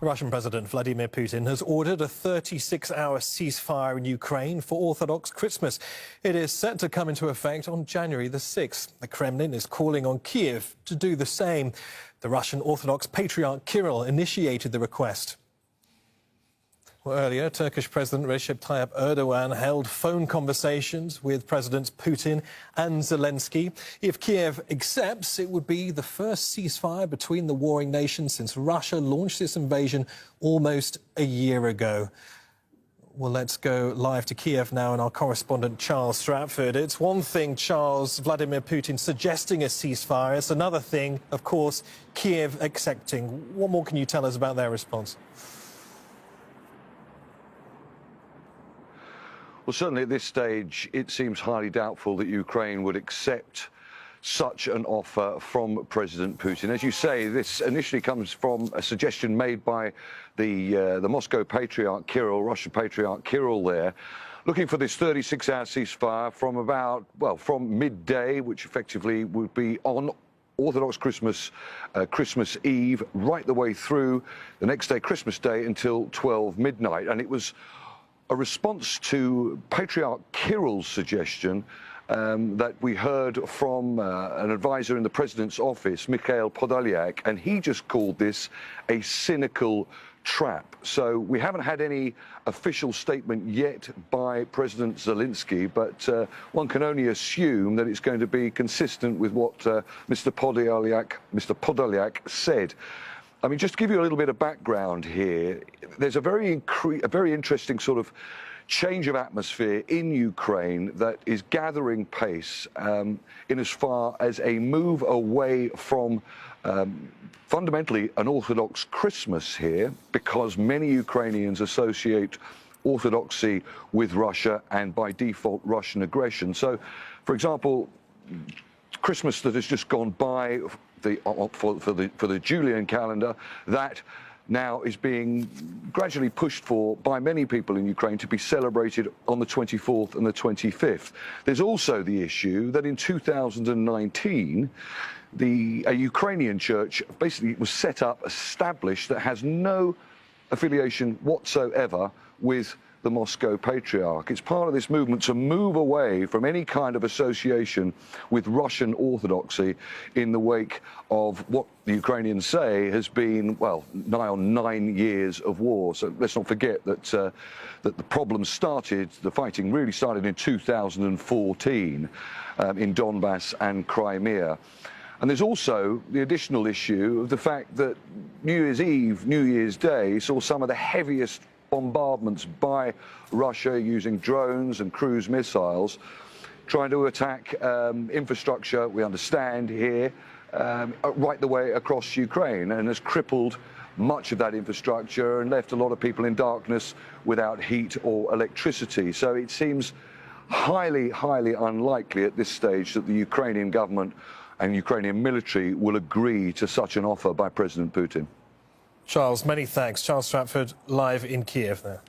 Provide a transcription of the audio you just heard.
Russian President Vladimir Putin has ordered a 36-hour ceasefire in Ukraine for Orthodox Christmas. It is set to come into effect on January the 6th. The Kremlin is calling on Kyiv to do the same. The Russian Orthodox Patriarch Kirill initiated the request. Earlier, Turkish President Recep Tayyip Erdoğan held phone conversations with Presidents Putin and Zelensky. If Kiev accepts, it would be the first ceasefire between the warring nations since Russia launched this invasion almost a year ago. Well, let's go live to Kiev now and our correspondent Charles Stratford. It's one thing, Charles, Vladimir Putin suggesting a ceasefire. It's another thing, of course, Kiev accepting. What more can you tell us about their response? Well, certainly at this stage, it seems highly doubtful that Ukraine would accept such an offer from President Putin. As you say, this initially comes from a suggestion made by the Moscow Patriarch Kirill, Russian Patriarch Kirill there, looking for this 36-hour ceasefire from midday, which effectively would be on Orthodox Christmas Eve, right the way through the next day, Christmas Day, until 12 midnight. And it was a response to Patriarch Kirill's suggestion that we heard from an advisor in the president's office, Mikhail Podolyak, and he just called this a cynical trap. So we haven't had any official statement yet by President Zelensky, but one can only assume that it's going to be consistent with what Mr. Podolyak said. I mean, just to give you a little bit of background here, there's a very interesting sort of change of atmosphere in Ukraine that is gathering pace in as far as a move away from fundamentally an Orthodox Christmas here, because many Ukrainians associate Orthodoxy with Russia and by default Russian aggression. So, for example, Christmas that has just gone by for the Julian calendar, that now is being gradually pushed for by many people in Ukraine to be celebrated on the 24th and the 25th. There's also the issue that in 2019, a Ukrainian church basically was set up, established, that has no affiliation whatsoever with the Moscow Patriarch. It's part of this movement to move away from any kind of association with Russian Orthodoxy in the wake of what the Ukrainians say has been, well, nigh on 9 years of war. So let's not forget that that the problems started, the fighting really started in 2014 in Donbass and Crimea. And there's also the additional issue of the fact that New Year's Eve, New Year's Day saw some of the heaviest bombardments by Russia using drones and cruise missiles, trying to attack infrastructure, we understand here, right the way across Ukraine, and has crippled much of that infrastructure and left a lot of people in darkness without heat or electricity. So it seems highly, highly unlikely at this stage that the Ukrainian government and Ukrainian military will agree to such an offer by President Putin. Charles, many thanks. Charles Stratford, live in Kiev there.